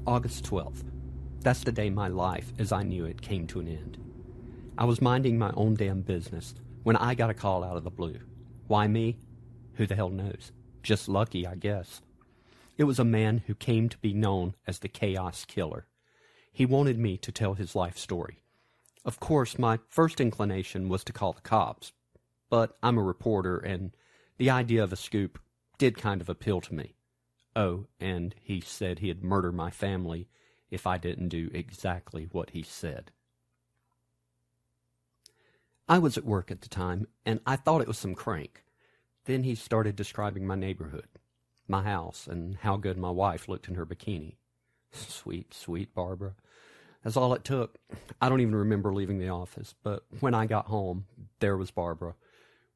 August 12th. That's the day my life, as I knew it, came to an end. I was minding my own damn business when I got a call out of the blue. Why me? Who the hell knows? Just lucky, I guess. It was a man who came to be known as the Chaos Killer. He wanted me to tell his life story. Of course, my first inclination was to call the cops, but I'm a reporter, and the idea of a scoop did kind of appeal to me. Oh, and he said he'd murder my family if I didn't do exactly what he said. I was at work at the time, and I thought it was some crank. Then he started describing my neighborhood, my house, and how good my wife looked in her bikini. Sweet, sweet Barbara. That's all it took. I don't even remember leaving the office, but when I got home, there was Barbara,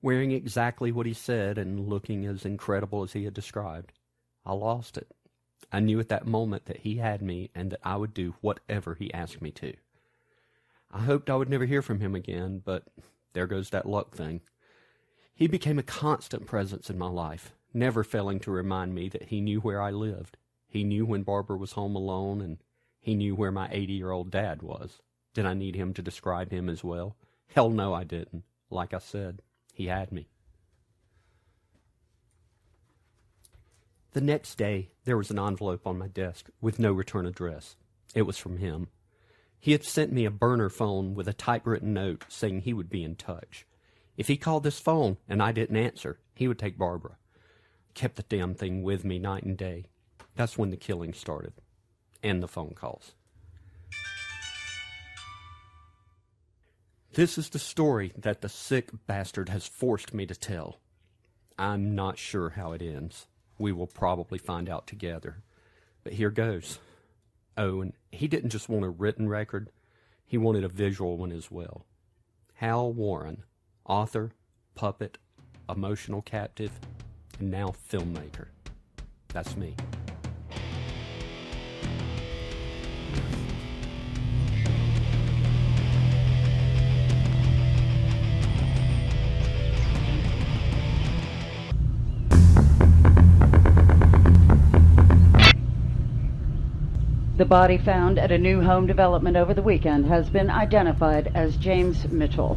wearing exactly what he said and looking as incredible as he had described. I lost it. I knew at that moment that he had me and that I would do whatever he asked me to. I hoped I would never hear from him again, but there goes that luck thing. He became a constant presence in my life, never failing to remind me that he knew where I lived. He knew when Barbara was home alone, and he knew where my 80-year-old dad was. Did I need him to describe him as well? Hell no, I didn't. Like I said, he had me. The next day, there was an envelope on my desk with no return address. It was from him. He had sent me a burner phone with a typewritten note saying he would be in touch. If he called this phone and I didn't answer, he would take Barbara. Kept the damn thing with me night and day. That's when the killing started. And the phone calls. This is the story that the sick bastard has forced me to tell. I'm not sure how it ends. We will probably find out together. But here goes. Oh, and he didn't just want a written record. He wanted a visual one as well. Hal Warren, author, puppet, emotional captive, and now filmmaker. That's me. The body found at a new home development over the weekend has been identified as James Mitchell.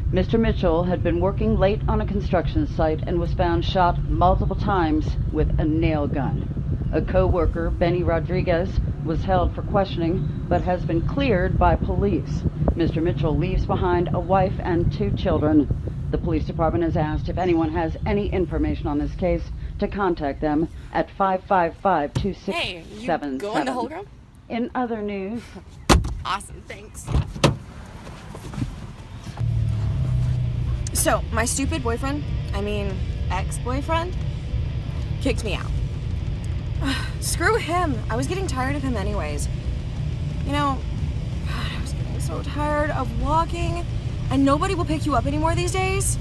Mr. Mitchell had been working late on a construction site and was found shot multiple times with a nail gun. A co-worker, Benny Rodriguez, was held for questioning but has been cleared by police. Mr. Mitchell leaves behind a wife and 2 children. The police department has asked if anyone has any information on this case to contact them at 555-2677. Hey, you going to Holgram? In other news... Awesome, thanks. So, my stupid boyfriend, ex-boyfriend, kicked me out. Screw him. I was getting tired of him anyways. God, I was getting so tired of walking, and nobody will pick you up anymore these days.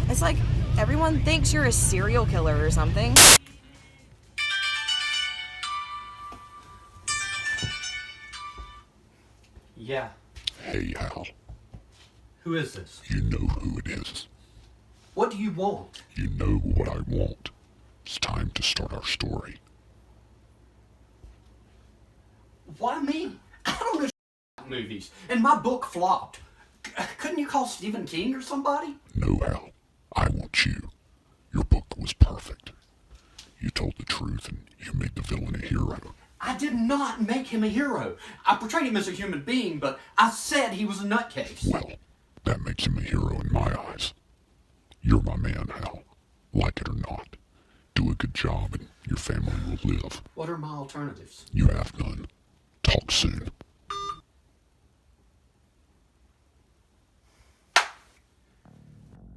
It's like everyone thinks you're a serial killer or something. Yeah. Hey, Hal. Who is this? You know who it is. What do you want? You know what I want. It's time to start our story. Why me? I don't know movies, and my book flopped. Couldn't you call Stephen King or somebody? No, Hal. I want you. Your book was perfect. You told the truth and you made the villain a hero. I did not make him a hero. I portrayed him as a human being, but I said he was a nutcase. Well, that makes him a hero in my eyes. You're my man, Hal. Like it or not. Do a good job and your family will live. What are my alternatives? You have none. Talk soon.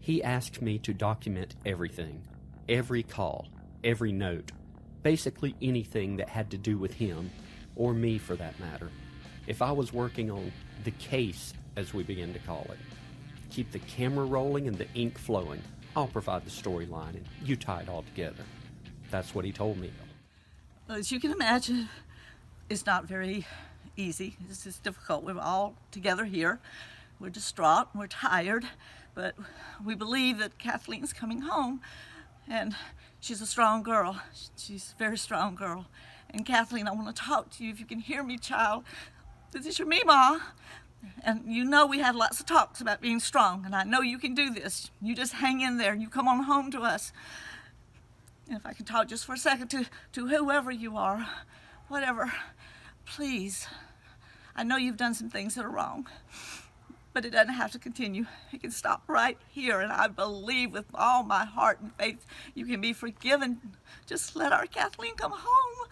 He asked me to document everything. Every call, every note. Basically anything that had to do with him, or me for that matter. If I was working on the case, as we begin to call it. Keep the camera rolling and the ink flowing. I'll provide the storyline and you tie it all together. That's what he told me. As you can imagine, it's not very easy. This is difficult. We're all together here. We're distraught, we're tired, but we believe that Kathleen's coming home, and she's a strong girl. She's a very strong girl, And Kathleen, I want to talk to you if you can hear me, child. This is your Meemaw. And you know we had lots of talks about being strong, and I know you can do this. You just hang in there and you come on home to us. And if I can talk just for a second to whoever you are, whatever, please. I know you've done some things that are wrong, but it doesn't have to continue. It can stop right here, and I believe with all my heart and faith you can be forgiven. Just let our Kathleen come home.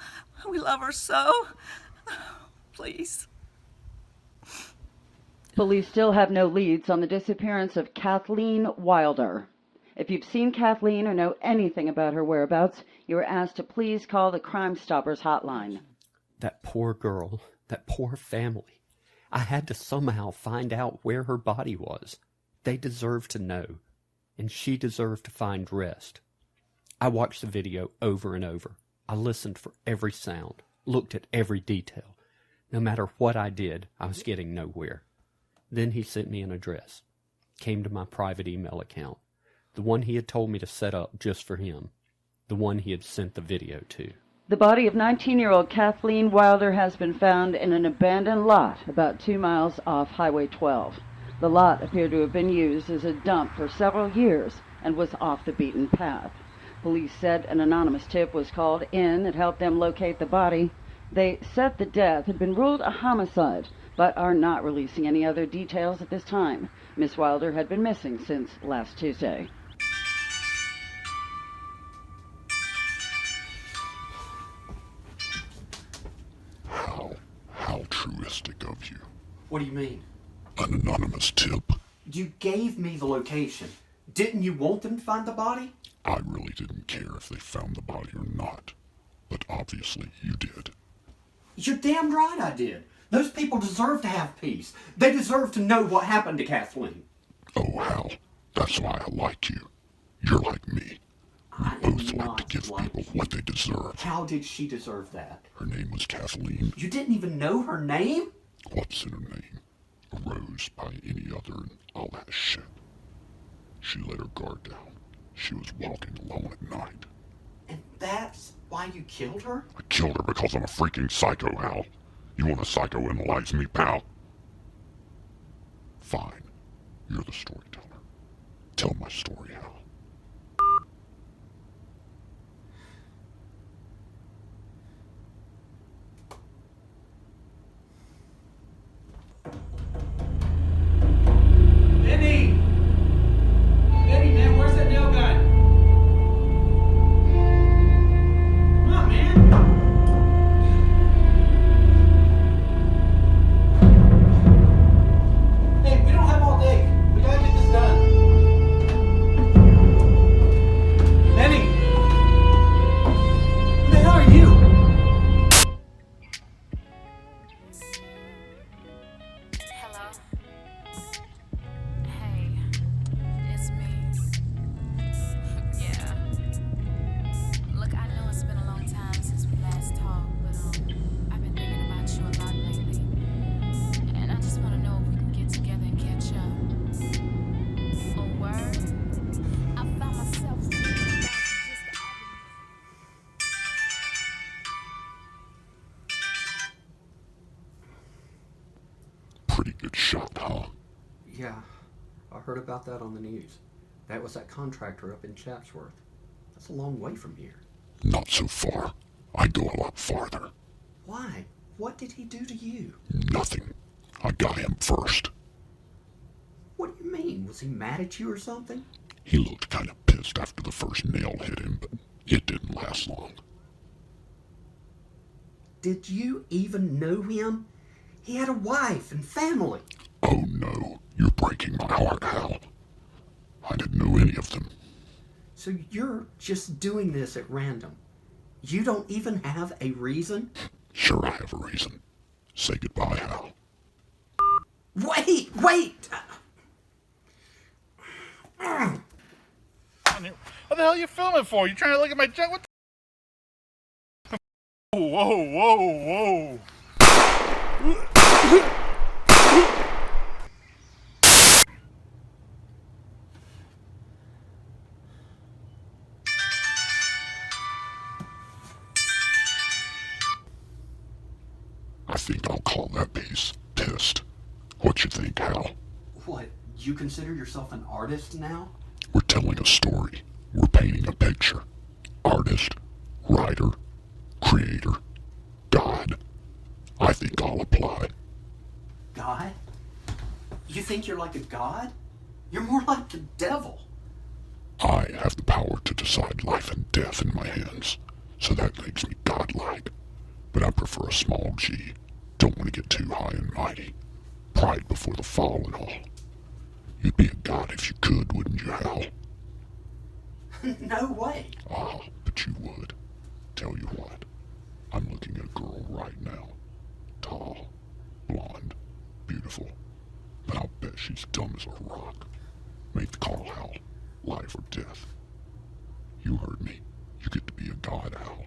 We love her so. Please. Police still have no leads on the disappearance of Kathleen Wilder. If you've seen Kathleen or know anything about her whereabouts, you are asked to please call the Crime Stoppers hotline. That poor girl, that poor family. I had to somehow find out where her body was. They deserve to know, and she deserved to find rest. I watched the video over and over. I listened for every sound, looked at every detail. No matter what I did, I was getting nowhere. Then he sent me an address, came to my private email account, the one he had told me to set up just for him, the one he had sent the video to. The body of 19-year-old Kathleen Wilder has been found in an abandoned lot about 2 miles off Highway 12. The lot appeared to have been used as a dump for several years and was off the beaten path. Police said an anonymous tip was called in that helped them locate the body. They said the death had been ruled a homicide, but are not releasing any other details at this time. Miss Wilder had been missing since last Tuesday. How truistic of you. What do you mean? An anonymous tip. You gave me the location. Didn't you want them to find the body? I really didn't care if they found the body or not, but obviously you did. You're damn right I did. Those people deserve to have peace. They deserve to know what happened to Kathleen. Oh, Hal, that's why I like you. You're like me. We both like to give people what they deserve. How did she deserve that? Her name was Kathleen. You didn't even know her name? What's in her name? A rose by any other and all that shit. She let her guard down. She was walking alone at night. And that's why you killed her? I killed her because I'm a freaking psycho, Hal. You want to psychoanalyze me, pal? Fine. You're the storyteller. Tell my story, Hal. Benny! Benny, man, where's that nail gun? Come on, man! Hey, we don't have all day. We gotta get this done. Benny! Who the hell are you? Hello? Hey, it's me. Yeah. Look, I know it's been a long time since we last talked, but I've been thinking about you a lot lately. And I just want to know if we can get together and catch up. A word? I found myself thinking about you just the other Pretty good shot, huh? Yeah, I heard about that on the news. That was that contractor up in Chatsworth. That's a long way from here. Not so far. I go a lot farther. Why? What did he do to you? Nothing. I got him first. What do you mean? Was he mad at you or something? He looked kind of pissed after the first nail hit him, but it didn't last long. Did you even know him? He had a wife and family. Oh no, you're breaking my heart, Hal. I didn't know any of them. So you're just doing this at random. You don't even have a reason? Sure, I have a reason. Say goodbye, Hal. Wait! What the hell are you filming for? You trying to look at my junk? What the? Whoa. think I'll call that piece Pissed. What you think, Hal? What, you consider yourself an artist now? We're telling a story. We're painting a picture. Artist, writer, creator, God. I think I'll apply. God? You think you're like a god? You're more like the devil. I have the power to decide life and death in my hands, so that makes me godlike. But I prefer a small G. Don't want to get too high and mighty. Pride before the fall and all. You'd be a god if you could, wouldn't you, Hal? No way. Ah, but you would. Tell you what, I'm looking at a girl right now. Tall, blonde, beautiful. But I'll bet she's dumb as a rock. Make the call, Hal. Life or death. You heard me. You get to be a god, Hal.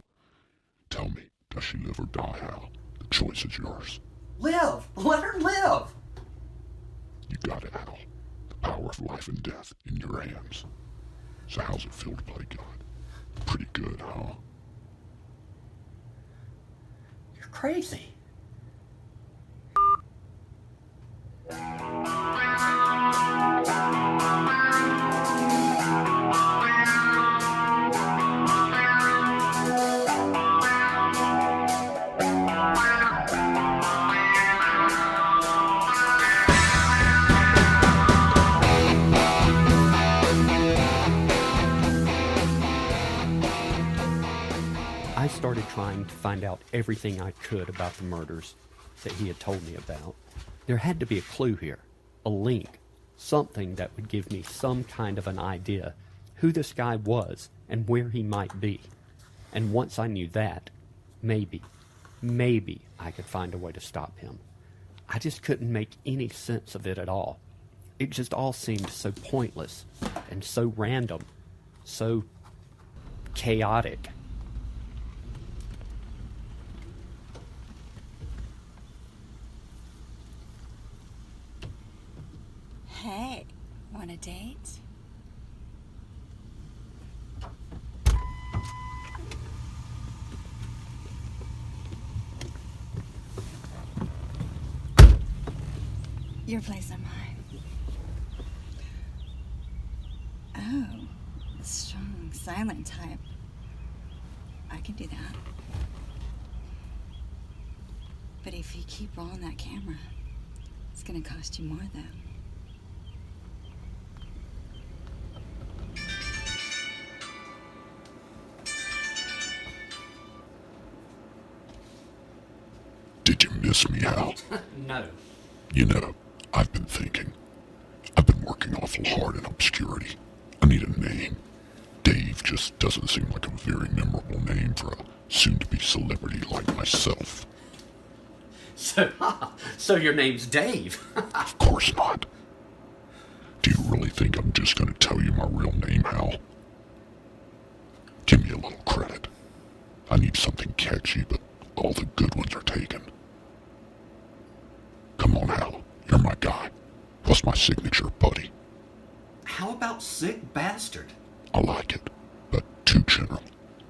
Tell me, does she live or die, Hal? The choice is yours. Live! Let her live! You got it, Hal. The power of life and death in your hands. So how's it feel to play God? Pretty good, huh? You're crazy. I started trying to find out everything I could about the murders that he had told me about. There had to be a clue here, a link, something that would give me some kind of an idea who this guy was and where he might be. And once I knew that, maybe I could find a way to stop him. I just couldn't make any sense of it at all. It just all seemed so pointless and so random, so chaotic. Hey, want a date? Your place or mine? Oh, the strong, silent type. I can do that. But if you keep rolling that camera, it's gonna cost you more, though. Did you miss me, Hal? No. You know, I've been thinking. I've been working awful hard in obscurity. I need a name. Dave just doesn't seem like a very memorable name for a soon-to-be celebrity like myself. So your name's Dave? Of course not. Do you really think I'm just going to tell you my real name, Hal? Give me a little credit. I need something catchy, but all the good ones are taken. Come on, Hal. You're my guy. What's my signature, buddy? How about Sick Bastard? I like it, but too general.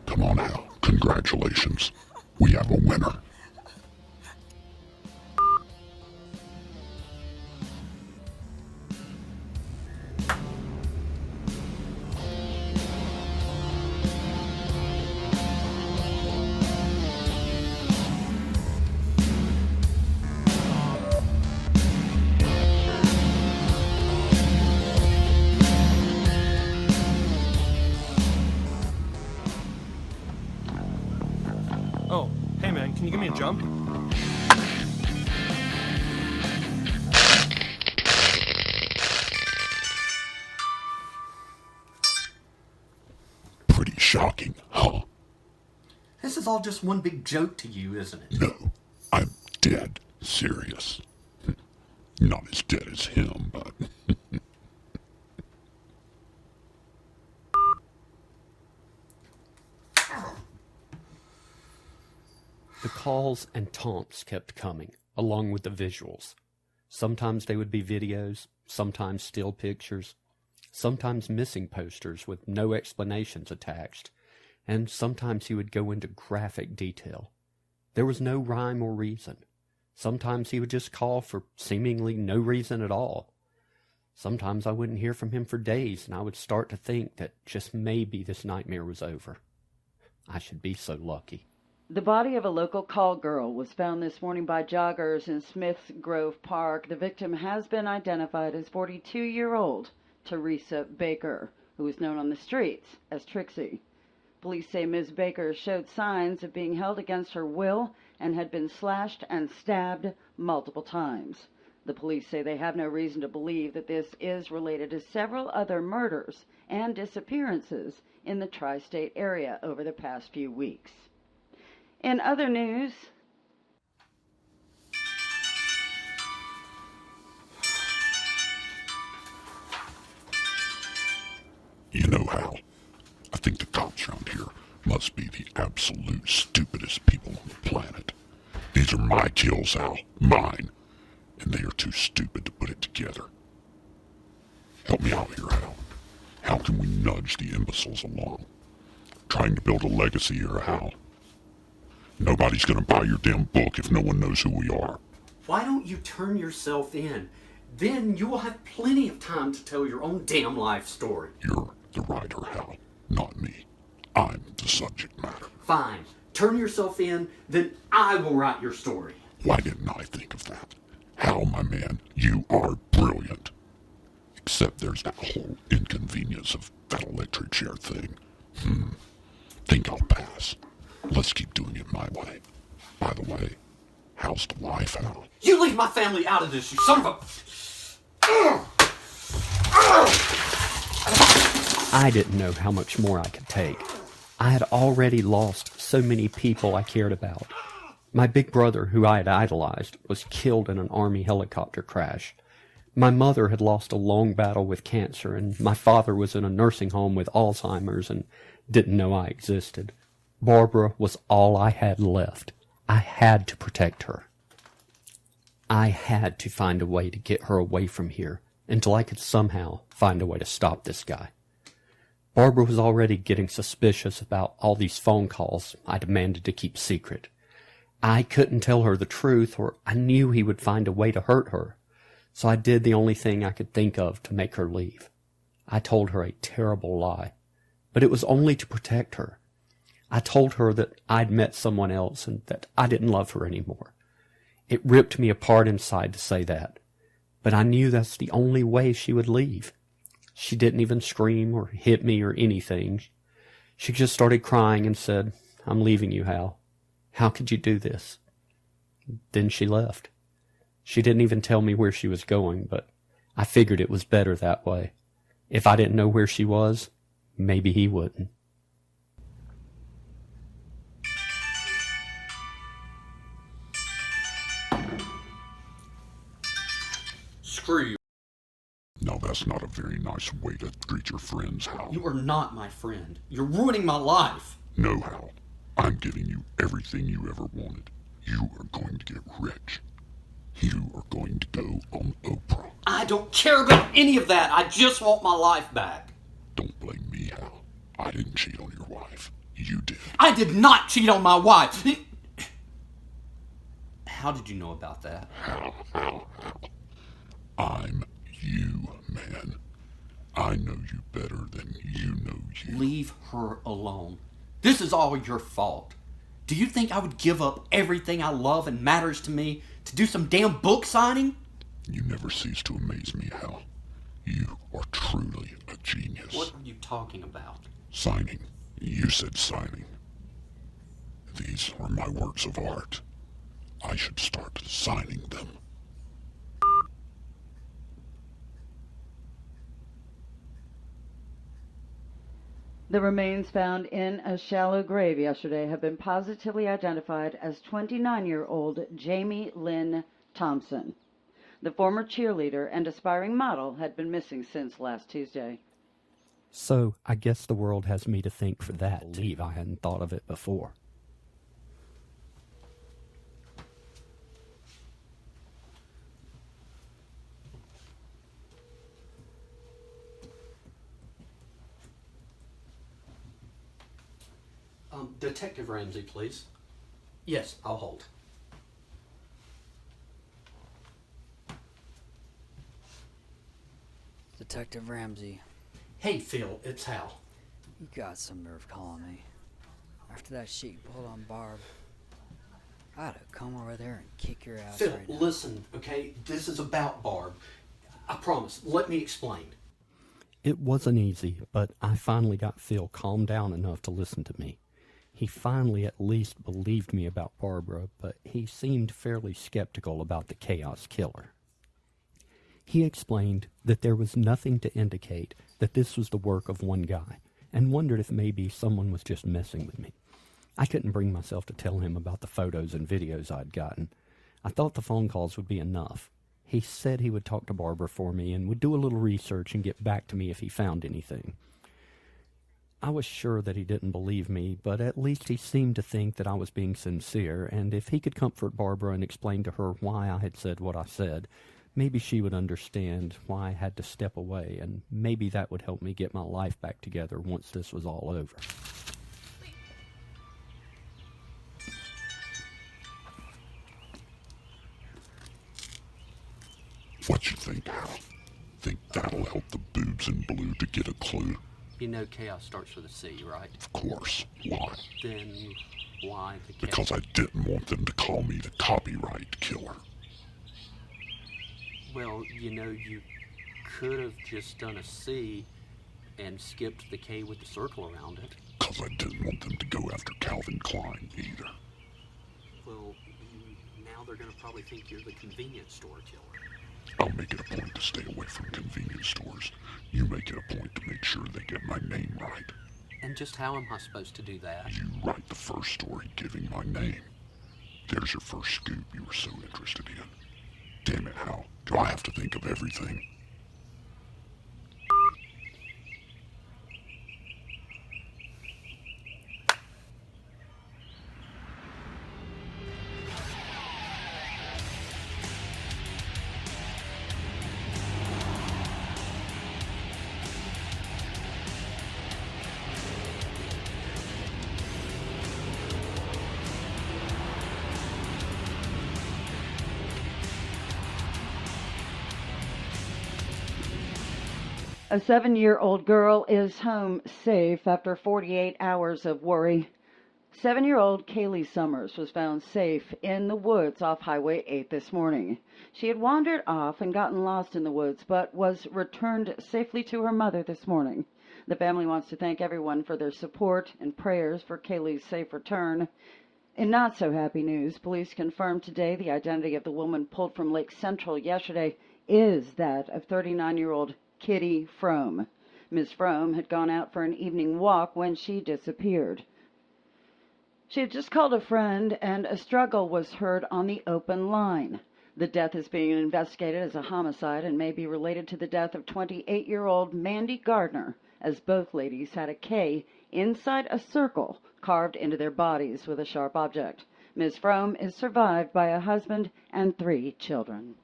Come on, Hal. Congratulations. We have a winner. Oh, hey man, can you give me a jump? Pretty shocking, huh? This is all just one big joke to you, isn't it? No, I'm dead serious. Not as dead as him, but... The calls and taunts kept coming, along with the visuals. Sometimes they would be videos, sometimes still pictures, sometimes missing posters with no explanations attached, and sometimes he would go into graphic detail. There was no rhyme or reason. Sometimes he would just call for seemingly no reason at all. Sometimes I wouldn't hear from him for days, and I would start to think that just maybe this nightmare was over. I should be so lucky. The body of a local call girl was found this morning by joggers in Smith's Grove Park. The victim has been identified as 42-year-old Teresa Baker, who is known on the streets as Trixie. Police say Ms. Baker showed signs of being held against her will and had been slashed and stabbed multiple times. The police say they have no reason to believe that this is related to several other murders and disappearances in the tri-state area over the past few weeks. In other news, You know, Hal, I think the cops around here must be the absolute stupidest people on the planet. These are my kills, Hal. Mine. And they are too stupid to put it together. Help me out here, Hal. How can we nudge the imbeciles along? Trying to build a legacy here, Hal. Nobody's gonna buy your damn book if no one knows who we are. Why don't you turn yourself in? Then you will have plenty of time to tell your own damn life story. You're the writer, Hal, not me. I'm the subject matter. Fine. Turn yourself in, then I will write your story. Why didn't I think of that? Hal, my man, you are brilliant. Except there's that whole inconvenience of that electric chair thing. Think I'll pass. Let's keep doing it my way. By the way, how's the wife, Hal? You leave my family out of this, you son of a... I didn't know how much more I could take. I had already lost so many people I cared about. My big brother, who I had idolized, was killed in an Army helicopter crash. My mother had lost a long battle with cancer, and my father was in a nursing home with Alzheimer's and didn't know I existed. Barbara was all I had left. I had to protect her. I had to find a way to get her away from here until I could somehow find a way to stop this guy. Barbara was already getting suspicious about all these phone calls I demanded to keep secret. I couldn't tell her the truth, or I knew he would find a way to hurt her. So I did the only thing I could think of to make her leave. I told her a terrible lie, but it was only to protect her. I told her that I'd met someone else and that I didn't love her anymore. It ripped me apart inside to say that, but I knew that's the only way she would leave. She didn't even scream or hit me or anything. She just started crying and said, "I'm leaving you, Hal. How could you do this?" Then she left. She didn't even tell me where she was going, but I figured it was better that way. If I didn't know where she was, maybe he wouldn't. Screw you. No, that's not a very nice way to treat your friends, Hal. You are not my friend. You're ruining my life. No, Hal. I'm giving you everything you ever wanted. You are going to get rich. You are going to go on Oprah. I don't care about any of that. I just want my life back. Don't blame me, Hal. I didn't cheat on your wife. You did. I did not cheat on my wife. How did you know about that? Hal. I'm you, man. I know you better than you know you. Leave her alone. This is all your fault. Do you think I would give up everything I love and matters to me to do some damn book signing? You never cease to amaze me, Hal. You are truly a genius. What are you talking about? Signing. You said signing. These are my works of art. I should start signing them. The remains found in a shallow grave yesterday have been positively identified as 29-year-old Jamie Lynn Thompson. The former cheerleader and aspiring model had been missing since last Tuesday. So, I guess the world has me to thank for that. I believe I hadn't thought of it before. Detective Ramsey, please. Yes, I'll hold. Detective Ramsey. Hey, Phil, it's Hal. You got some nerve calling me. After that shit you pulled on Barb, I'd have come over there and kick your ass Phil, right now. listen, okay? This is about Barb. I promise. Let me explain. It wasn't easy, but I finally got Phil calmed down enough to listen to me. He finally at least believed me about Barbara, but he seemed fairly skeptical about the chaos killer. He explained that there was nothing to indicate that this was the work of one guy, and wondered if maybe someone was just messing with me. I couldn't bring myself to tell him about the photos and videos I'd gotten. I thought the phone calls would be enough. He said he would talk to Barbara for me and would do a little research and get back to me if he found anything. I was sure that he didn't believe me, but at least he seemed to think that I was being sincere, and if he could comfort Barbara and explain to her why I had said what I said, maybe she would understand why I had to step away, and maybe that would help me get my life back together once this was all over. What you think, Hal? Think that'll help the boobs in blue to get a clue? You know chaos starts with a C, right? Of course. Why? Then why the chaos? Because I didn't want them to call me the copyright killer. Well, you know, you could have just done a C and skipped the K with the circle around it. Because I didn't want them to go after Calvin Klein either. Well, now they're going to probably think you're the convenience store killer. I'll make it a point to stay away from convenience stores. You make it a point to make sure they get my name right. And just how am I supposed to do that? You write the first story giving my name. There's your first scoop you were so interested in. Damn it, Hal. Do I have to think of everything? A 7-year-old girl is home safe after 48 hours of worry. 7-year-old Kaylee Summers was found safe in the woods off Highway 8 this morning. She had wandered off and gotten lost in the woods, but was returned safely to her mother this morning. The family wants to thank everyone for their support and prayers for Kaylee's safe return. In not-so-happy news, police confirmed today the identity of the woman pulled from Lake Central yesterday is that of 39-year-old Kitty Frome. Ms. Frome had gone out for an evening walk when she disappeared. She had just called a friend, and a struggle was heard on the open line. The death is being investigated as a homicide and may be related to the death of 28-year-old Mandy Gardner, as both ladies had a K inside a circle carved into their bodies with a sharp object. Ms. Frome is survived by a husband and 3 children.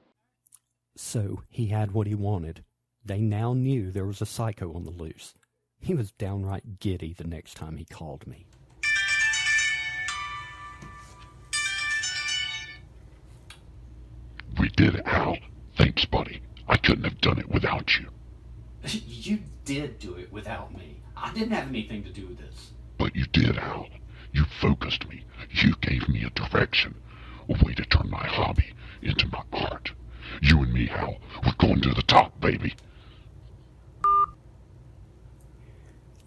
So he had what he wanted. They now knew there was a psycho on the loose. He was downright giddy the next time he called me. We did it, Hal. Thanks, buddy. I couldn't have done it without you. You did do it without me. I didn't have anything to do with this. But you did, Hal. You focused me. You gave me a direction. A way to turn my hobby into my art. You and me, Hal, we're going to the top, baby.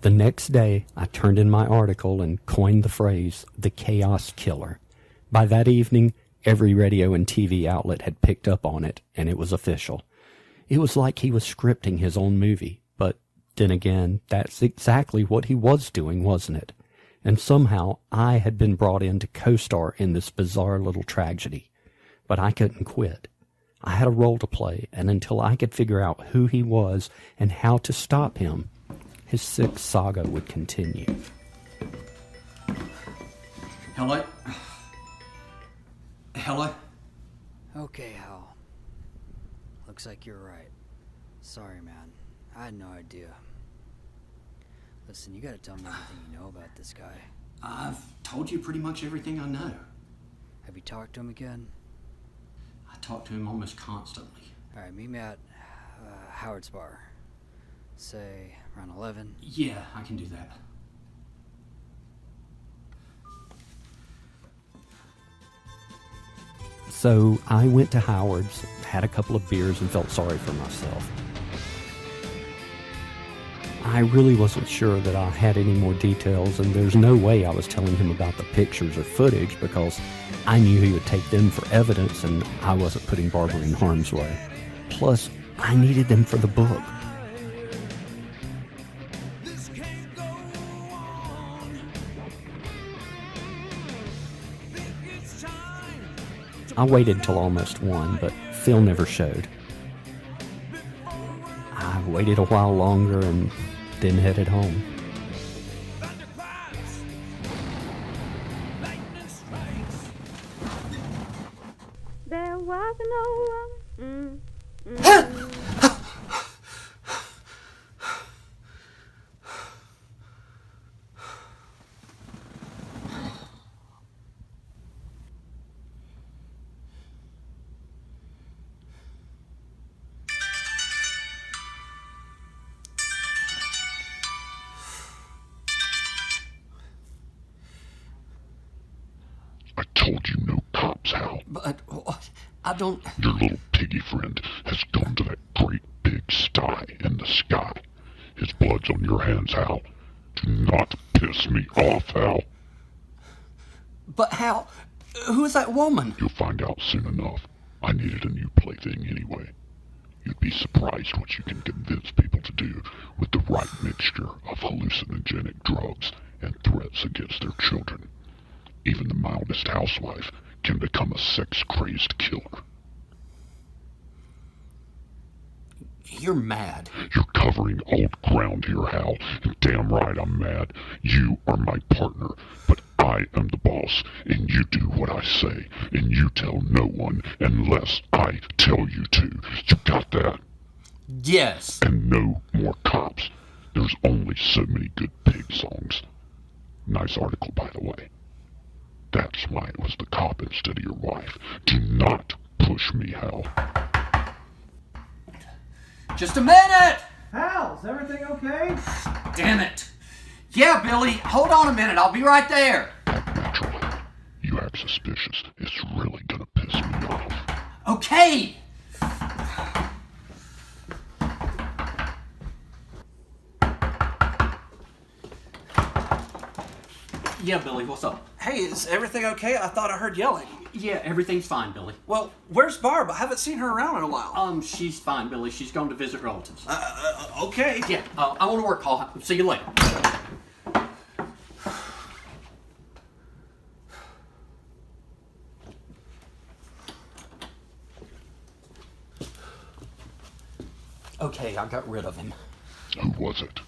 The next day, I turned in my article and coined the phrase, the chaos killer. By that evening, every radio and TV outlet had picked up on it, and it was official. It was like he was scripting his own movie, but then again, that's exactly what he was doing, wasn't it? And somehow, I had been brought in to co-star in this bizarre little tragedy. But I couldn't quit. I had a role to play, and until I could figure out who he was and how to stop him, his sick saga would continue. Hello? Hello? Okay, Hal. Looks like you're right. Sorry, man. I had no idea. Listen, you gotta tell me everything you know about this guy. I've told you pretty much everything I know. Have you talked to him again? I talk to him almost constantly. Alright, meet me at Howard's bar. Say, around 11? Yeah, I can do that. So I went to Howard's, had a couple of beers, and felt sorry for myself. I really wasn't sure that I had any more details, and there's no way I was telling him about the pictures or footage because I knew he would take them for evidence and I wasn't putting Barbara in harm's way. Plus, I needed them for the book. I waited till almost 1, but Phil never showed. I waited a while longer and then headed home. There was no one. I told you no cops, Hal. But I don't... Your little piggy friend has gone to that great big sty in the sky. His blood's on your hands, Hal. Do not piss me off, Hal. But Hal, who's that woman? You'll find out soon enough. I needed a new plaything anyway. You'd be surprised what you can convince people to do with the right mixture of hallucinogenic drugs and threats against their children. Even the mildest housewife can become a sex-crazed killer. You're mad. You're covering old ground here, Hal, and damn right I'm mad. You are my partner, but I am the boss, and you do what I say, and you tell no one unless I tell you to. You got that? Yes. And no more cops. There's only so many good pig songs. Nice article, by the way. That's why it was the cop instead of your wife. Do not push me, Hal. Just a minute! Hal, is everything okay? Damn it. Yeah, Billy, hold on a minute. I'll be right there. Naturally, you act suspicious. It's really gonna piss me off. Okay. Yeah, Billy, what's up? Hey, is everything okay? I thought I heard yelling. Yeah, everything's fine, Billy. Well, where's Barb? I haven't seen her around in a while. She's fine, Billy. She's gone to visit relatives. Okay. Yeah, I want to work, I'll see you later. Okay, I got rid of him. Who was it?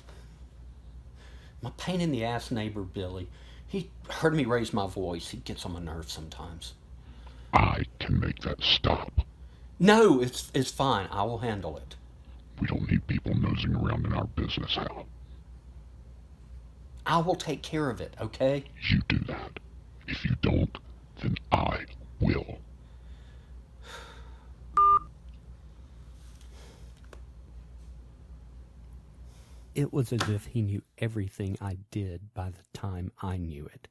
My pain-in-the-ass neighbor, Billy. He heard me raise my voice. He gets on my nerves sometimes. I can make that stop. No, it's fine. I will handle it. We don't need people nosing around in our business, Hal. I will take care of it, okay? You do that. If you don't, then I will. It was as if he knew everything I did by the time I knew it.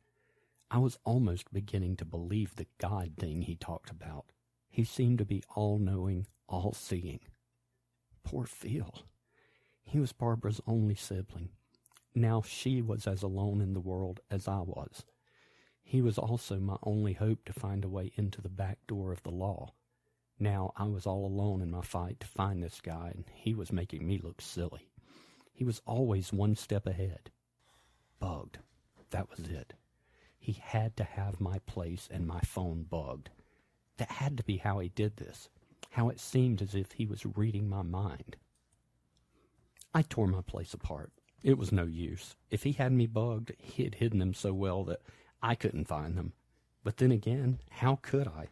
I was almost beginning to believe the God thing he talked about. He seemed to be all-knowing, all-seeing. Poor Phil. He was Barbara's only sibling. Now she was as alone in the world as I was. He was also my only hope to find a way into the back door of the law. Now I was all alone in my fight to find this guy, and he was making me look silly. He was always one step ahead. Bugged. That was it. He had to have my place and my phone bugged. That had to be how he did this. How it seemed as if he was reading my mind. I tore my place apart. It was no use. If he had me bugged, he had hidden them so well that I couldn't find them. But then again, how could I?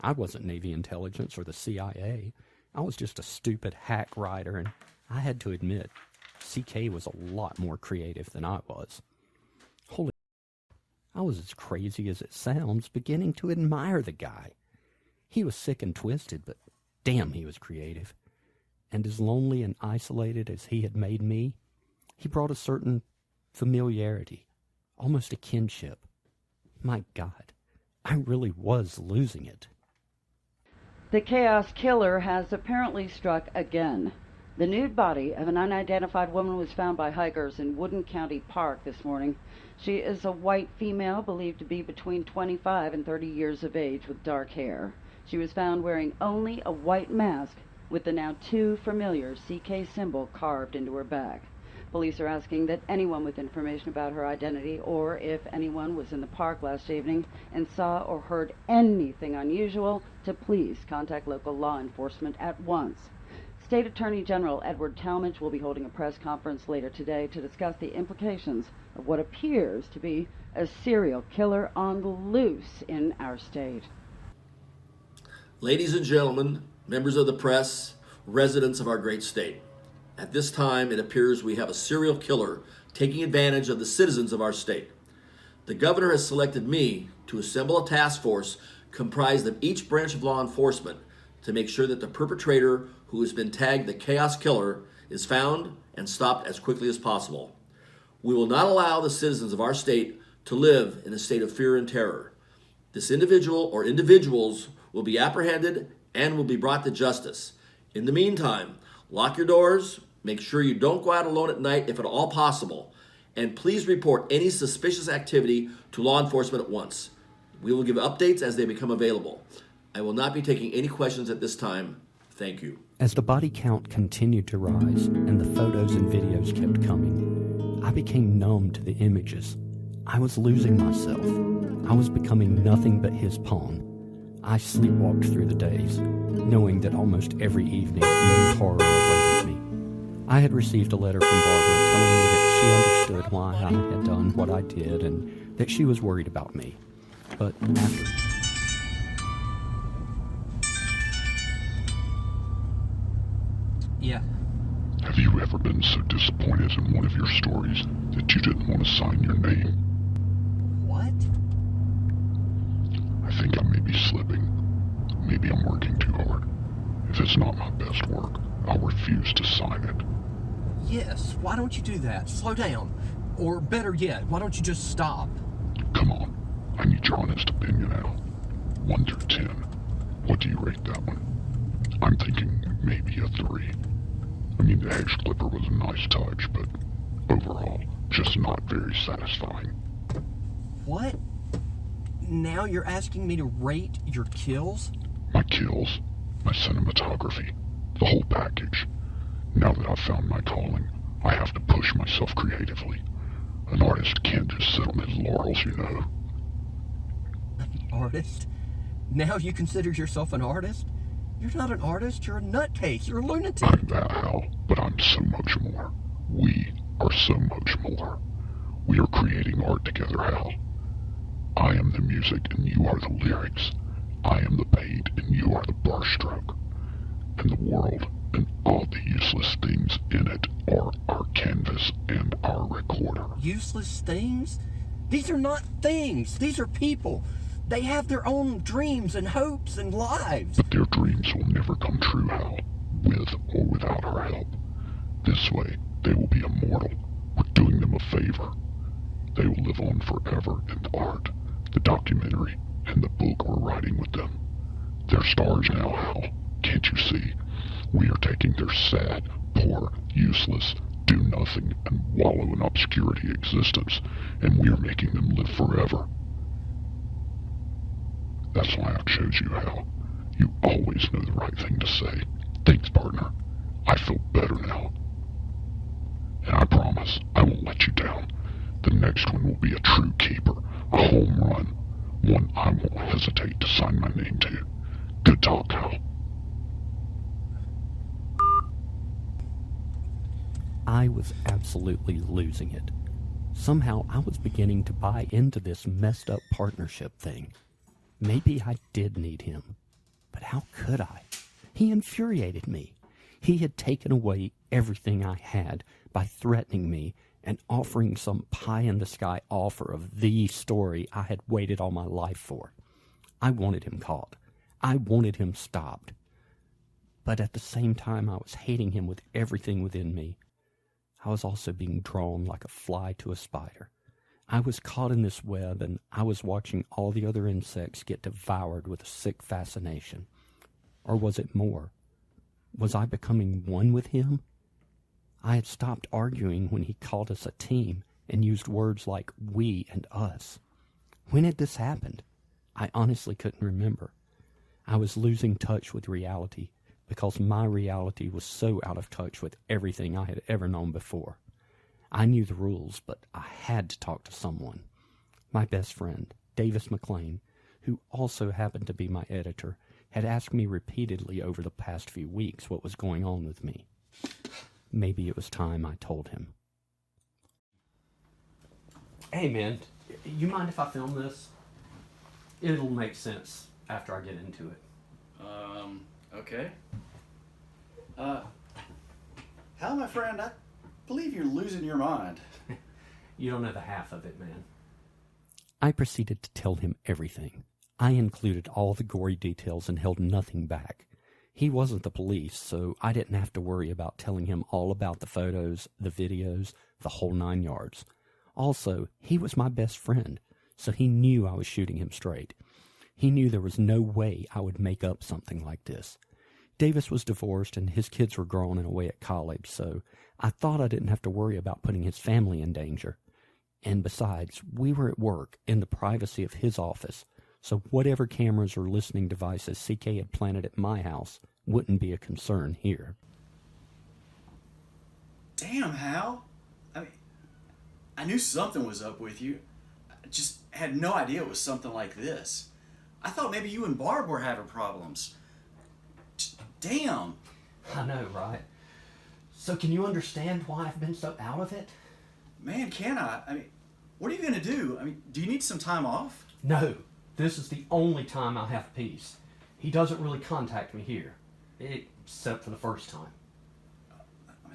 I wasn't Navy intelligence or the CIA. I was just a stupid hack writer, and I had to admit, CK was a lot more creative than I was. Holy, I was as crazy as it sounds, beginning to admire the guy. He was sick and twisted, but damn, he was creative. and as lonely and isolated as he had made me, he brought a certain familiarity, almost a kinship. My God, I really was losing it. The chaos killer has apparently struck again. The nude body of an unidentified woman was found by hikers in Woodin County Park this morning. She is a white female believed to be between 25 and 30 years of age with dark hair. She was found wearing only a white mask with the now too familiar CK symbol carved into her back. Police are asking that anyone with information about her identity, or if anyone was in the park last evening and saw or heard anything unusual, to please contact local law enforcement at once. State Attorney General Edward Talmadge will be holding a press conference later today to discuss the implications of what appears to be a serial killer on the loose in our state. Ladies and gentlemen, members of the press, residents of our great state, at this time it appears we have a serial killer taking advantage of the citizens of our state. The governor has selected me to assemble a task force comprised of each branch of law enforcement to make sure that the perpetrator, who has been tagged the Chaos Killer, is found and stopped as quickly as possible. We will not allow the citizens of our state to live in a state of fear and terror. This individual or individuals will be apprehended and will be brought to justice. In the meantime, lock your doors, make sure you don't go out alone at night if at all possible, and please report any suspicious activity to law enforcement at once. We will give updates as they become available. I will not be taking any questions at this time. Thank you. As the body count continued to rise and the photos and videos kept coming, I became numb to the images. I was losing myself. I was becoming nothing but his pawn. I sleepwalked through the days, knowing that almost every evening new horror awaited me. I had received a letter from Barbara telling me that she understood why I had done what I did and that she was worried about me. But after... Yeah. Have you ever been so disappointed in one of your stories that you didn't want to sign your name? What? I think I may be slipping. Maybe I'm working too hard. If it's not my best work, I'll refuse to sign it. Yes, why don't you do that? Slow down. Or better yet, why don't you just stop? Come on, I need your honest opinion now. 1 through 10. What do you rate that one? I'm thinking maybe a 3. I mean, the hedge clipper was a nice touch, but overall, just not very satisfying. What? Now you're asking me to rate your kills? My kills, my cinematography, the whole package. Now that I've found my calling, I have to push myself creatively. An artist can't just sit on his laurels, you know. An artist? Now you consider yourself an artist? You're not an artist, you're a nutcase, you're a lunatic. I'm that, Hal, but I'm so much more. We are so much more. We are creating art together, Hal. I am the music and you are the lyrics. I am the paint and you are the brushstroke. And the world and all the useless things in it are our canvas and our recorder. Useless things? These are not things, these are people. They have their own dreams and hopes and lives. But their dreams will never come true, Hal, with or without our help. This way, they will be immortal. We're doing them a favor. They will live on forever in art, the documentary, and the book we're writing with them. They're stars now, Hal. Can't you see? We are taking their sad, poor, useless, do-nothing, and wallow in obscurity existence, and we are making them live forever. That's why I chose you, Hal. You always know the right thing to say. Thanks, partner. I feel better now. And I promise I won't let you down. The next one will be a true keeper, a home run, one I won't hesitate to sign my name to. Good talk, Hal. I was absolutely losing it. Somehow I was beginning to buy into this messed up partnership thing. Maybe I did need him, but how could I? He infuriated me. He had taken away everything I had by threatening me and offering some pie-in-the-sky offer of the story I had waited all my life for. I wanted him caught. I wanted him stopped. But at the same time I was hating him with everything within me, I was also being drawn like a fly to a spider. I was caught in this web, and I was watching all the other insects get devoured with a sick fascination. Or was it more? Was I becoming one with him? I had stopped arguing when he called us a team and used words like we and us. When had this happened? I honestly couldn't remember. I was losing touch with reality because my reality was so out of touch with everything I had ever known before. I knew the rules, but I had to talk to someone. My best friend, Davis McLean, who also happened to be my editor, had asked me repeatedly over the past few weeks what was going on with me. Maybe it was time I told him. Hey man, you mind if I film this? It'll make sense after I get into it. Okay. Hal, my friend, I believe you're losing your mind. You don't know the half of it, man. I proceeded to tell him everything. I included all the gory details and held nothing back. He wasn't the police, so I didn't have to worry about telling him all about the photos, the videos, the whole 9 yards. Also, he was my best friend, so he knew I was shooting him straight. He knew there was no way I would make up something like this. Davis was divorced and his kids were grown and away at college, so I thought I didn't have to worry about putting his family in danger. And besides, we were at work in the privacy of his office, so whatever cameras or listening devices CK had planted at my house wouldn't be a concern here. Damn, Hal. I knew something was up with you. I just had no idea it was something like this. I thought maybe you and Barb were having problems. Damn. I know, right? So can you understand why I've been so out of it? Man, can I? What are you going to do? Do you need some time off? No. This is the only time I'll have peace. He doesn't really contact me here, except for the first time.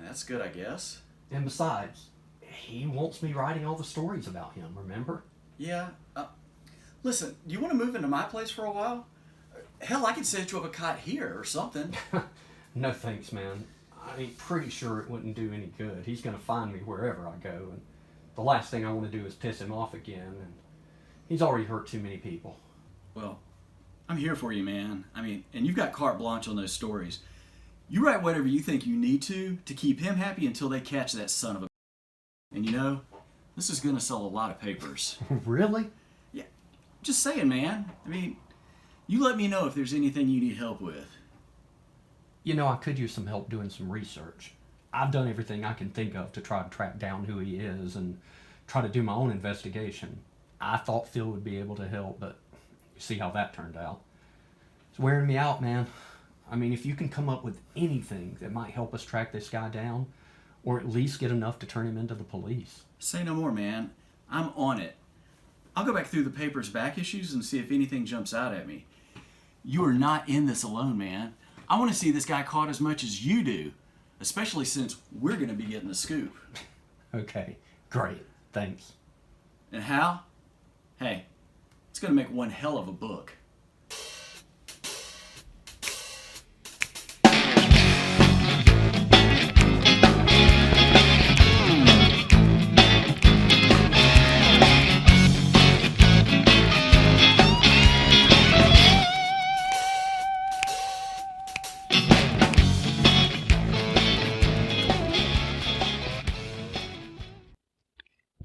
That's good, I guess. And besides, he wants me writing all the stories about him, remember? Yeah. Listen, do you want to move into my place for a while? Hell, I could set you up a cot here or something. No thanks, man. Pretty sure it wouldn't do any good. He's going to find me wherever I go, and the last thing I want to do is piss him off again, and he's already hurt too many people. Well, I'm here for you, man. And you've got carte blanche on those stories. You write whatever you think you need to keep him happy until they catch that son of a... And this is going to sell a lot of papers. Really? Yeah. Just saying, man. You let me know if there's anything you need help with. I could use some help doing some research. I've done everything I can think of to try to track down who he is and try to do my own investigation. I thought Phil would be able to help, but you see how that turned out. It's wearing me out, man. If you can come up with anything that might help us track this guy down, or at least get enough to turn him into the police. Say no more, man. I'm on it. I'll go back through the paper's back issues and see if anything jumps out at me. You are not in this alone, man. I want to see this guy caught as much as you do, especially since we're going to be getting the scoop. Okay, great. Thanks. And Hal? Hey, it's going to make one hell of a book.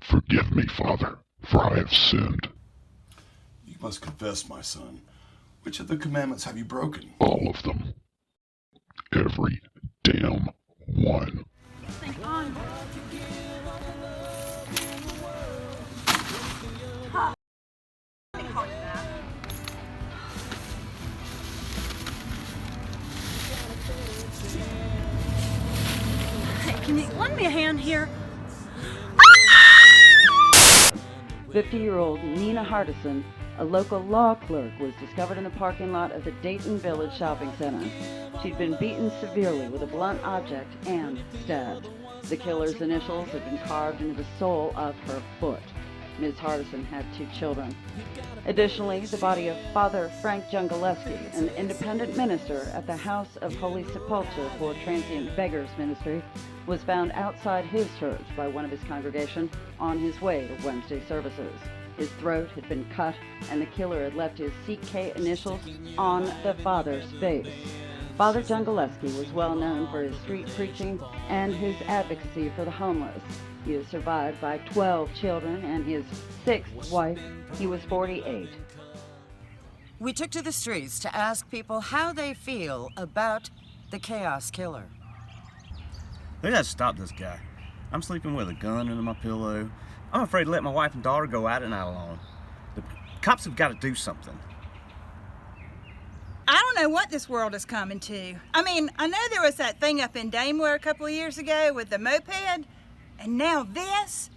Forgive me, Father, for I have sinned. You must confess, my son. Which of the commandments have you broken? All of them. Every damn one. Hey, can you lend me a hand here? 50-year-old Nina Hardison, a local law clerk, was discovered in the parking lot of the Dayton Village Shopping Center. She'd been beaten severely with a blunt object and stabbed. The killer's initials had been carved into the sole of her foot. Ms. Hardison had 2 children. Additionally, the body of Father Frank Jungaleski, an independent minister at the House of Holy Sepulchre for Transient Beggars Ministry, was found outside his church by one of his congregation on his way to Wednesday services. His throat had been cut, and the killer had left his CK initials on the father's face. Father Jungaleski was well known for his street preaching and his advocacy for the homeless. He is survived by 12 children and his 6th wife. He was 48. We took to the streets to ask people how they feel about the Chaos Killer. They gotta stop this guy. I'm sleeping with a gun under my pillow. I'm afraid to let my wife and daughter go out at night alone. The cops have got to do something. I don't know what this world is coming to. I mean, I know there was that thing up in Daimler a couple of years ago with the moped, and now this.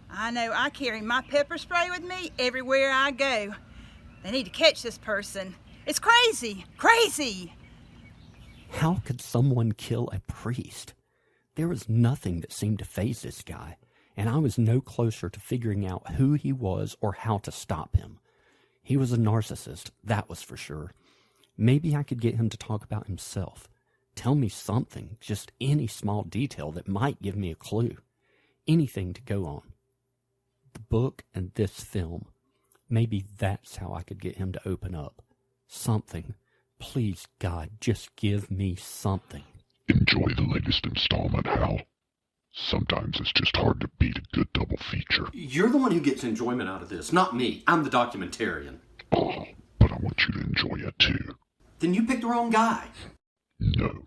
I know I carry my pepper spray with me everywhere I go. They need to catch this person. It's crazy, crazy. How could someone kill a priest? There was nothing that seemed to faze this guy, and I was no closer to figuring out who he was or how to stop him. He was a narcissist, that was for sure. Maybe I could get him to talk about himself. Tell me something, just any small detail that might give me a clue. Anything to go on. The book and this film. Maybe that's how I could get him to open up. Something. Please, God, just give me something. Enjoy the latest installment, Hal. Sometimes it's just hard to beat a good double feature. You're the one who gets enjoyment out of this, not me. I'm the documentarian. Oh, but I want you to enjoy it too. Then you picked the wrong guy. No,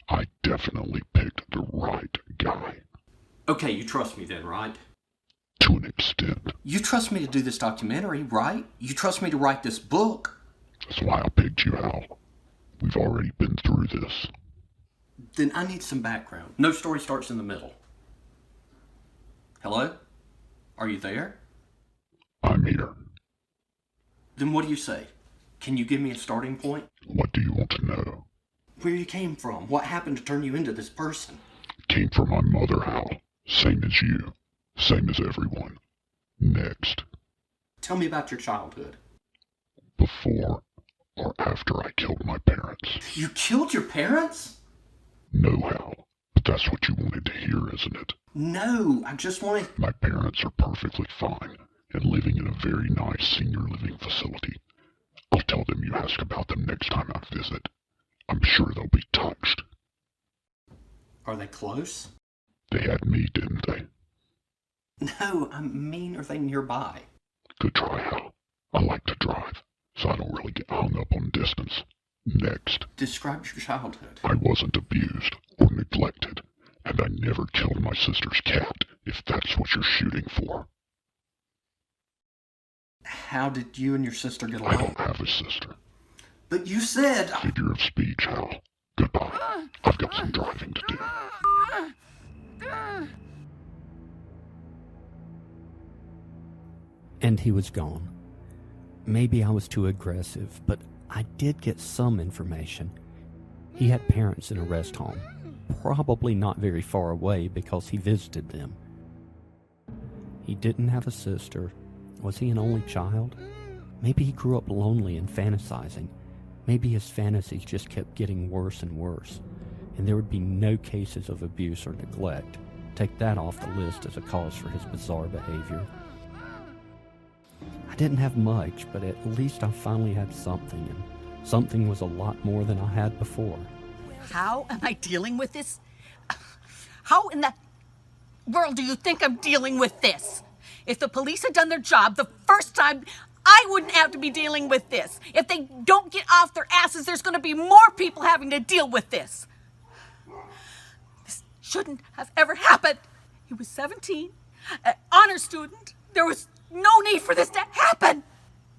I definitely picked the right guy. Okay, you trust me then, right? To an extent. You trust me to do this documentary, right? You trust me to write this book. That's why I picked you, Hal. We've already been through this. Then I need some background. No story starts in the middle. Hello? Are you there? I'm here. Then what do you say? Can you give me a starting point? What do you want to know? Where you came from? What happened to turn you into this person? Came from my mother, Hal. Same as you. Same as everyone. Next. Tell me about your childhood. Before or after I killed my parents. You killed your parents? No, Hal. But that's what you wanted to hear, isn't it? No, I just wanted... My parents are perfectly fine and living in a very nice senior living facility. I'll tell them you ask about them next time I visit. I'm sure they'll be touched. Are they close? They had me, didn't they? No, I mean, are they nearby? Good try, Hal. I like to drive, so I don't really get hung up on distance. Next. Describe your childhood. I wasn't abused or neglected, and I never killed my sister's cat, if that's what you're shooting for. How did you and your sister get along? I don't have a sister. But you said... Figure of speech, Hal. Goodbye. I've got some driving to do. And he was gone. Maybe I was too aggressive, but I did get some information. He had parents in a rest home, probably not very far away because he visited them. He didn't have a sister. Was he an only child? Maybe he grew up lonely and fantasizing. Maybe his fantasies just kept getting worse and worse, and there would be no cases of abuse or neglect. Take that off the list as a cause for his bizarre behavior. I didn't have much, but at least I finally had something, and something was a lot more than I had before. How am I dealing with this? How in the world do you think I'm dealing with this? If the police had done their job the first time, I wouldn't have to be dealing with this. If they don't get off their asses, there's going to be more people having to deal with this. This shouldn't have ever happened. He was 17, an honor student. There was no need for this to happen.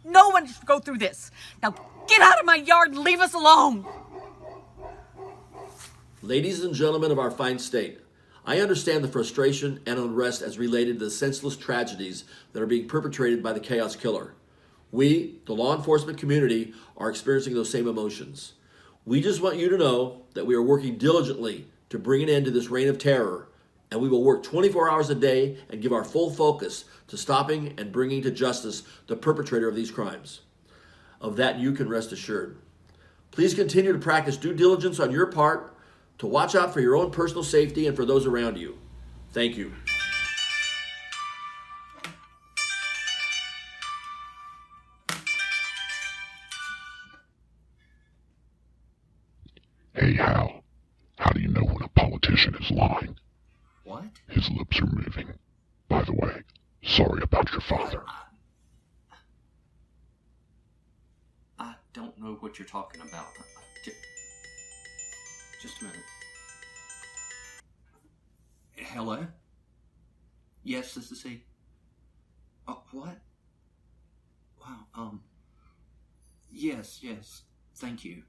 No one should go through this. Now get out of my yard and leave us alone. Ladies and gentlemen of our fine state, I understand the frustration and unrest as related to the senseless tragedies that are being perpetrated by the Chaos Killer. We, the law enforcement community, are experiencing those same emotions. We just want you to know that we are working diligently to bring an end to this reign of terror and we will work 24 hours a day and give our full focus to stopping and bringing to justice the perpetrator of these crimes. Of that you can rest assured. Please continue to practice due diligence on your part to watch out for your own personal safety and for those around you. Thank you. Hey, Hal. How do you know when a politician is lying? What? His lips are moving. By the way, sorry about your father. I don't know what you're talking about. Just a minute. Hello? Yes, this is he. Oh, what? Wow, yes, thank you.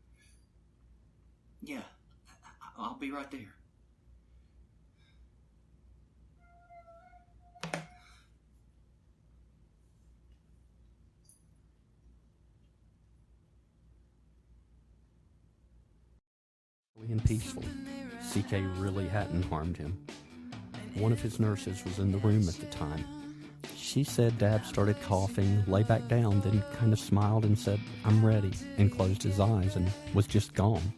Yeah, I'll be right there. And peaceful. CK really hadn't harmed him. One of his nurses was in the room at the time. She said Dad started coughing, lay back down, then kind of smiled and said, "I'm ready," and closed his eyes and was just gone.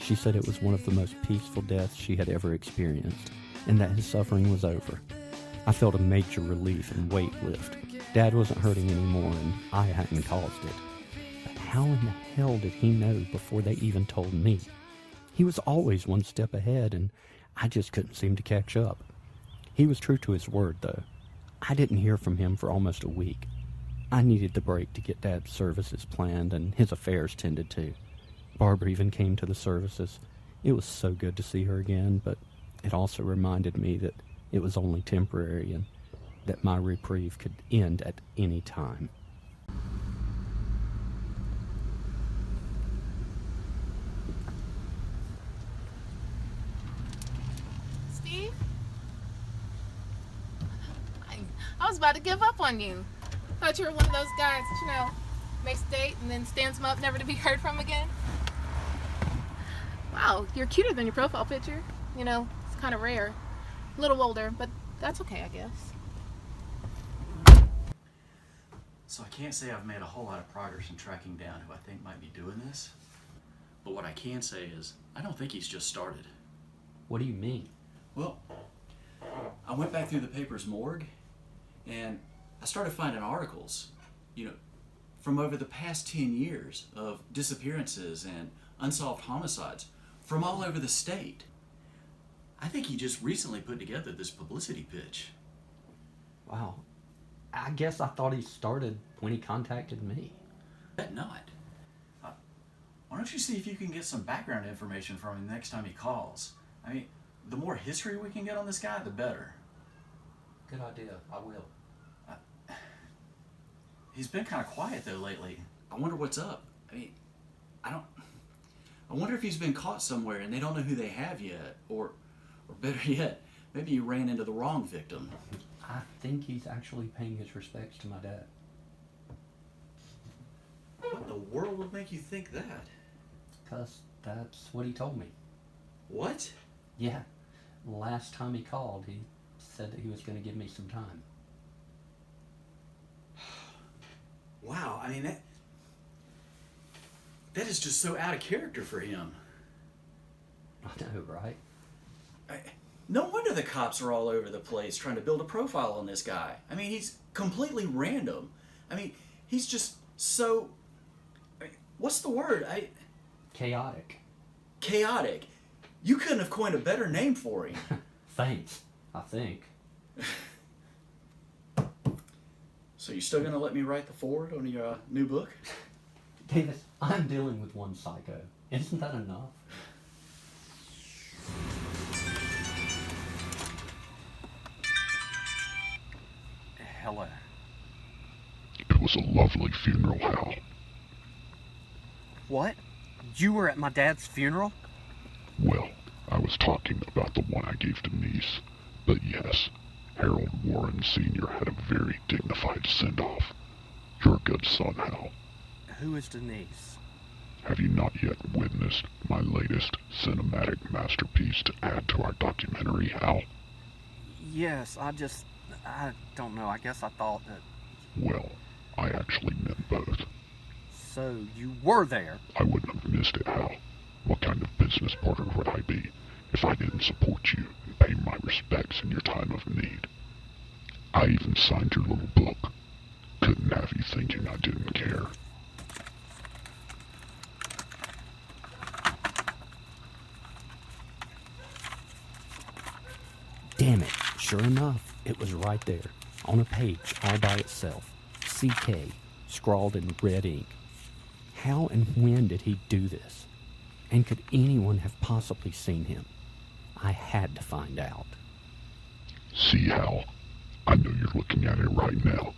She said it was one of the most peaceful deaths she had ever experienced, and that his suffering was over. I felt a major relief and weight lift. Dad wasn't hurting anymore, and I hadn't caused it. But how in the hell did he know before they even told me? He was always one step ahead, and I just couldn't seem to catch up. He was true to his word, though. I didn't hear from him for almost a week. I needed the break to get Dad's services planned and his affairs tended to. Barbara even came to the services. It was so good to see her again, but it also reminded me that it was only temporary and that my reprieve could end at any time. Steve? I was about to give up on you. Thought you were one of those guys that, makes a date and then stands them up never to be heard from again. Wow, you're cuter than your profile picture. It's kind of rare. A little older, but that's okay, I guess. So I can't say I've made a whole lot of progress in tracking down who I think might be doing this. But what I can say is, I don't think he's just started. What do you mean? Well, I went back through the paper's morgue, and I started finding articles, from over the past 10 years of disappearances and unsolved homicides from all over the state. I think he just recently put together this publicity pitch. Wow. I guess I thought he started when he contacted me. Bet not. Why don't you see if you can get some background information from him next time he calls? I mean, the more history we can get on this guy, the better. Good idea. I will. He's been kind of quiet though lately. I wonder what's up. I wonder if he's been caught somewhere and they don't know who they have yet, or better yet, maybe he ran into the wrong victim. I think he's actually paying his respects to my dad. What in the world would make you think that? 'Cause that's what he told me. What? Yeah. Last time he called, he said that he was going to give me some time. Wow, that is just so out of character for him. I know, right? No wonder the cops are all over the place trying to build a profile on this guy. He's completely random. He's just so... what's the word? Chaotic. Chaotic. You couldn't have coined a better name for him. Thanks, I think. So you still gonna let me write the foreword on your new book? Davis, I'm dealing with one psycho. Isn't that enough? Hello. It was a lovely funeral, Hal. What? You were at my dad's funeral? Well, I was talking about the one I gave to niece. But yes, Harold Warren Sr. had a very dignified send-off. You're a good son, Hal. Who is Denise? Have you not yet witnessed my latest cinematic masterpiece to add to our documentary, Hal? Yes, I don't know. I guess I thought that... Well, I actually meant both. So, you were there? I wouldn't have missed it, Hal. What kind of business partner would I be if I didn't support you and pay my respects in your time of need? I even signed your little book. Couldn't have you thinking I didn't care. Damn it. Sure enough, it was right there, on a page all by itself. CK, scrawled in red ink. How and when did he do this? And could anyone have possibly seen him? I had to find out. See, Hal, I know you're looking at it right now.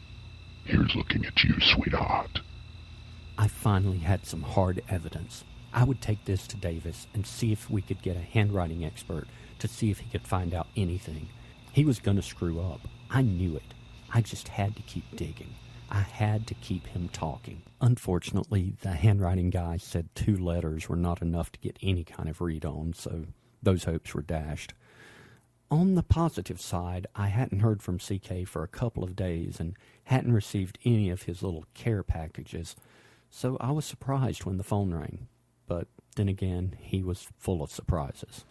Here's looking at you, sweetheart. I finally had some hard evidence. I would take this to Davis and see if we could get a handwriting expert to see if he could find out anything. He was going to screw up. I knew it. I just had to keep digging. I had to keep him talking. Unfortunately, the handwriting guy said 2 letters were not enough to get any kind of read on, so those hopes were dashed. On the positive side, I hadn't heard from CK for a couple of days and hadn't received any of his little care packages, so I was surprised when the phone rang. But then again, he was full of surprises.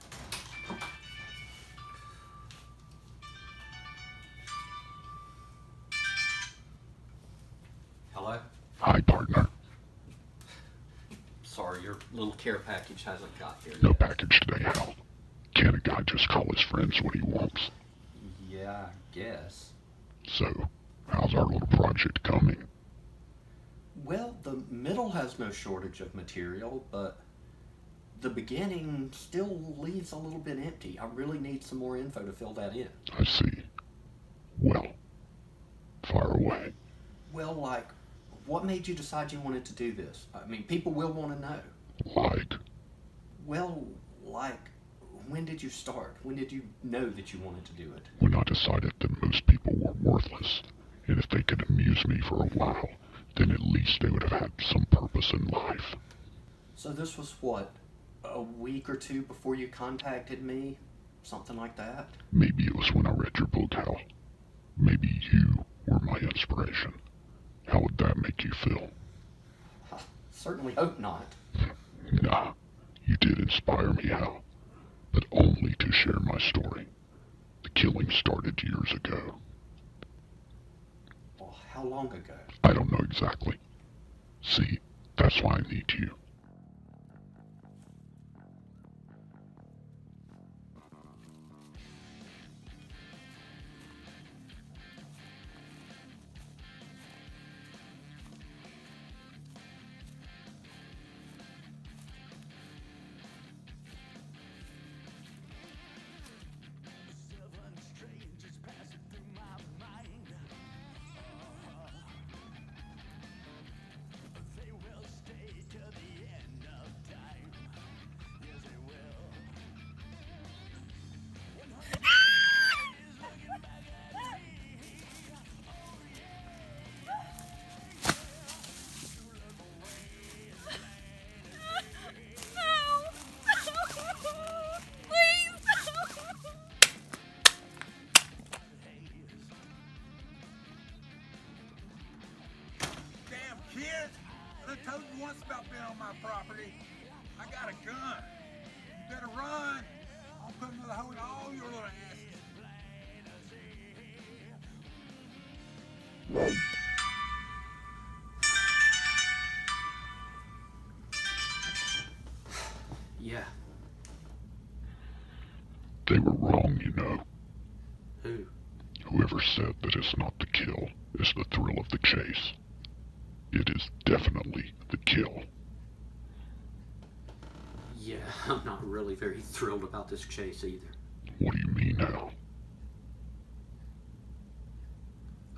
Hello? Hi, partner. Sorry, your little care package hasn't got here yet. No package today, Hal. Can't a guy just call his friends what he wants? Yeah, I guess. So, how's our little project coming? Well, the middle has no shortage of material, but the beginning still leaves a little bit empty. I really need some more info to fill that in. I see. Well, fire away. Well, like, what made you decide you wanted to do this? I mean, people will want to know. Like? Well, like, when did you start? When did you know that you wanted to do it? When I decided that most people were worthless, and if they could amuse me for a while, then at least they would have had some purpose in life. So this was what, a week or 2 before you contacted me? Something like that? Maybe it was when I read your book, Hal. Maybe you were my inspiration. How would that make you feel? I certainly hope not. Nah, you did inspire me, Hal. But only to share my story. The killing started years ago. Well, how long ago? I don't know exactly. See, that's why I need you. Once about being on my property. I got a gun. You better run. I'll put another hole in all your little asses. Yeah. They were wrong, you know. Who? Whoever said that it's not the kill, it's the thrill of the chase. It is definitely the kill. Yeah, I'm not really very thrilled about this chase either. What do you mean now?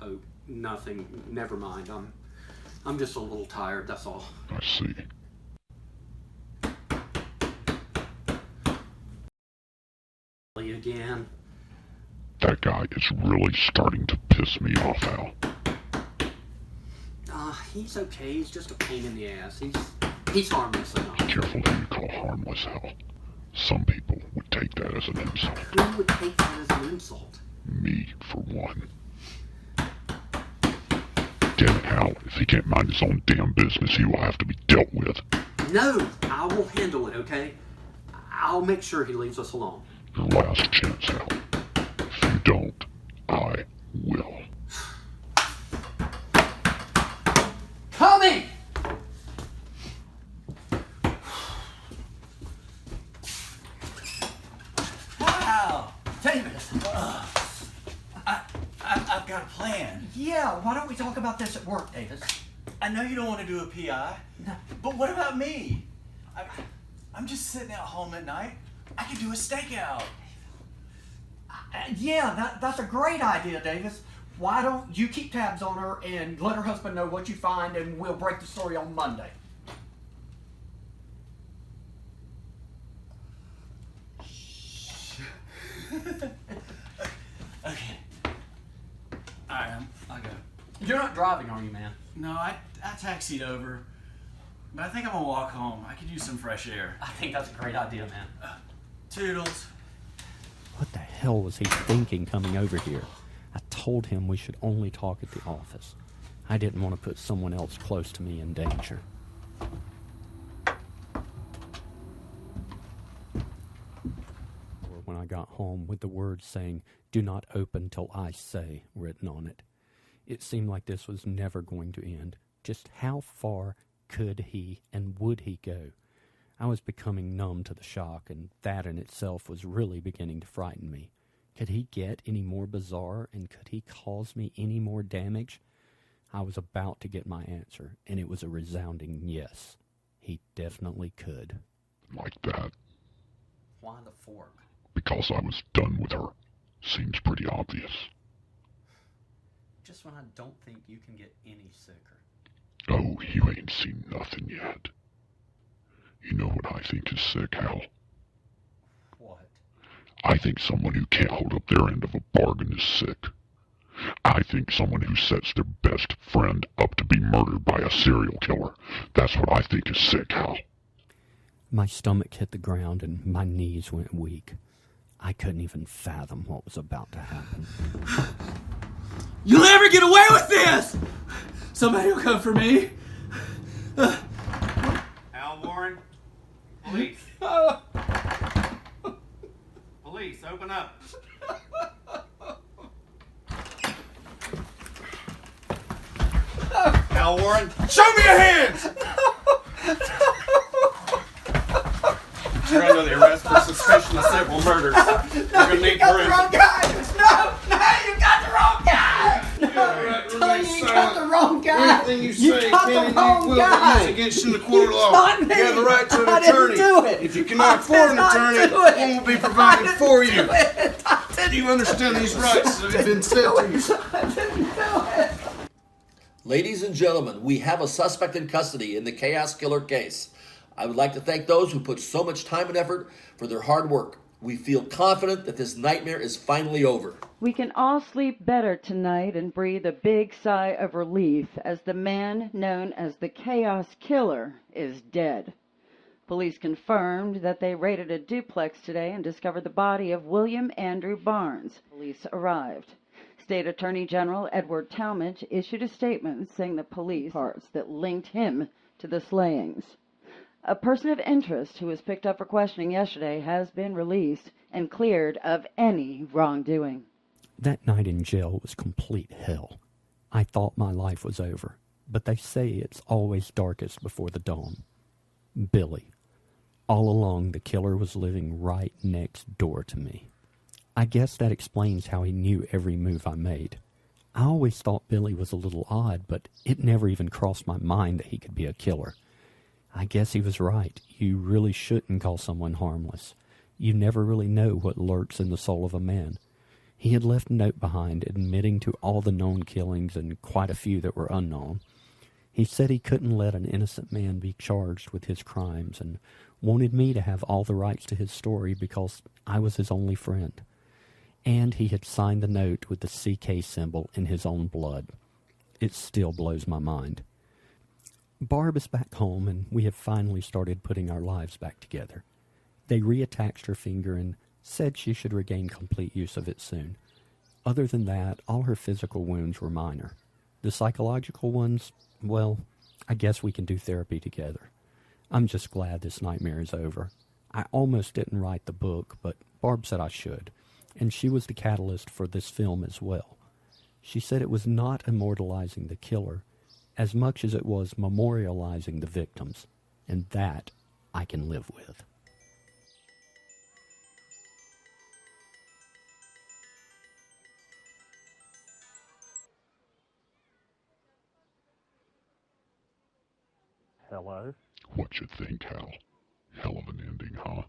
Oh, nothing. Never mind. I'm just a little tired, that's all. I see. Again. That guy is really starting to piss me off, Hal. He's okay. He's just a pain in the ass. He's harmless enough. Be careful who you call harmless, Hal. Some people would take that as an insult. Who would take that as an insult? me, for one. Damn it, Hal. If he can't mind his own damn business, he will have to be dealt with. No, I will handle it, okay? I'll make sure he leaves us alone. Your last chance, Hal. If you don't, I will. Coming! Wow! Davis! I've got a plan. Yeah, why don't we talk about this at work, Davis? I know you don't want to do a PI, but what about me? I'm just sitting at home at night. I could do a stakeout. Yeah, that's a great idea, Davis. Why don't you keep tabs on her and let her husband know what you find, and we'll break the story on Monday. Okay. Alright, I'll go. You're not driving, are you, man? No, I taxied over. But I think I'm gonna walk home. I could use some fresh air. I think that's a great idea, man. Toodles. What the hell was he thinking coming over here? I told him we should only talk at the office. I didn't want to put someone else close to me in danger. Or when I got home with the words saying, "Do not open till I say," written on it. It seemed like this was never going to end. Just how far could he and would he go? I was becoming numb to the shock, and that in itself was really beginning to frighten me. Could he get any more bizarre, and could he cause me any more damage? I was about to get my answer, and it was a resounding yes. He definitely could. Like that. Why the fork? Because I was done with her. Seems pretty obvious. Just when I don't think you can get any sicker. Oh, you ain't seen nothing yet. You know what I think is sick, Hal? What? I think someone who can't hold up their end of a bargain is sick. I think someone who sets their best friend up to be murdered by a serial killer. That's what I think is sick, Hal. My stomach hit the ground and my knees went weak. I couldn't even fathom what was about to happen. You'll never get away with this! Somebody will come for me. Hal Warren, police. Police, open up. Hal Warren, show me your hands! You're under the arrest for suspicion of several murders. You're gonna need proof. No, you got the wrong guy! You got the wrong guy! Anything you You say got can the and wrong you will guy! be used against you in the court of law. Not You me. have the right to an I didn't attorney. do it. If you cannot afford an attorney, one will be provided for you. Do you understand these rights that have been set to you? I didn't do it. Ladies and gentlemen, we have a suspect in custody in the Chaos Killer case. I would like to thank those who put so much time and effort for their hard work. We feel confident that this nightmare is finally over. We can all sleep better tonight and breathe a big sigh of relief as the man known as the Chaos Killer is dead. Police confirmed that they raided a duplex today and discovered the body of William Andrew Barnes. Police arrived. State Attorney General Edward Talmadge issued a statement saying the police parts that linked him to the slayings. A person of interest who was picked up for questioning yesterday has been released and cleared of any wrongdoing. That night in jail was complete hell. I thought my life was over, but they say it's always darkest before the dawn. Billy. All along, the killer was living right next door to me. I guess that explains how he knew every move I made. I always thought Billy was a little odd, but it never even crossed my mind that he could be a killer. I guess he was right. You really shouldn't call someone harmless. You never really know what lurks in the soul of a man. He had left a note behind admitting to all the known killings and quite a few that were unknown. He said he couldn't let an innocent man be charged with his crimes and wanted me to have all the rights to his story because I was his only friend. And he had signed the note with the CK symbol in his own blood. It still blows my mind. Barb is back home, and we have finally started putting our lives back together. They reattached her finger and said she should regain complete use of it soon. Other than that, all her physical wounds were minor. The psychological ones, well, I guess we can do therapy together. I'm just glad this nightmare is over. I almost didn't write the book, but Barb said I should, and she was the catalyst for this film as well. She said it was not immortalizing the killer as much as it was memorializing the victims, and that I can live with. Hello? What you think, Hal? Hell of an ending, huh?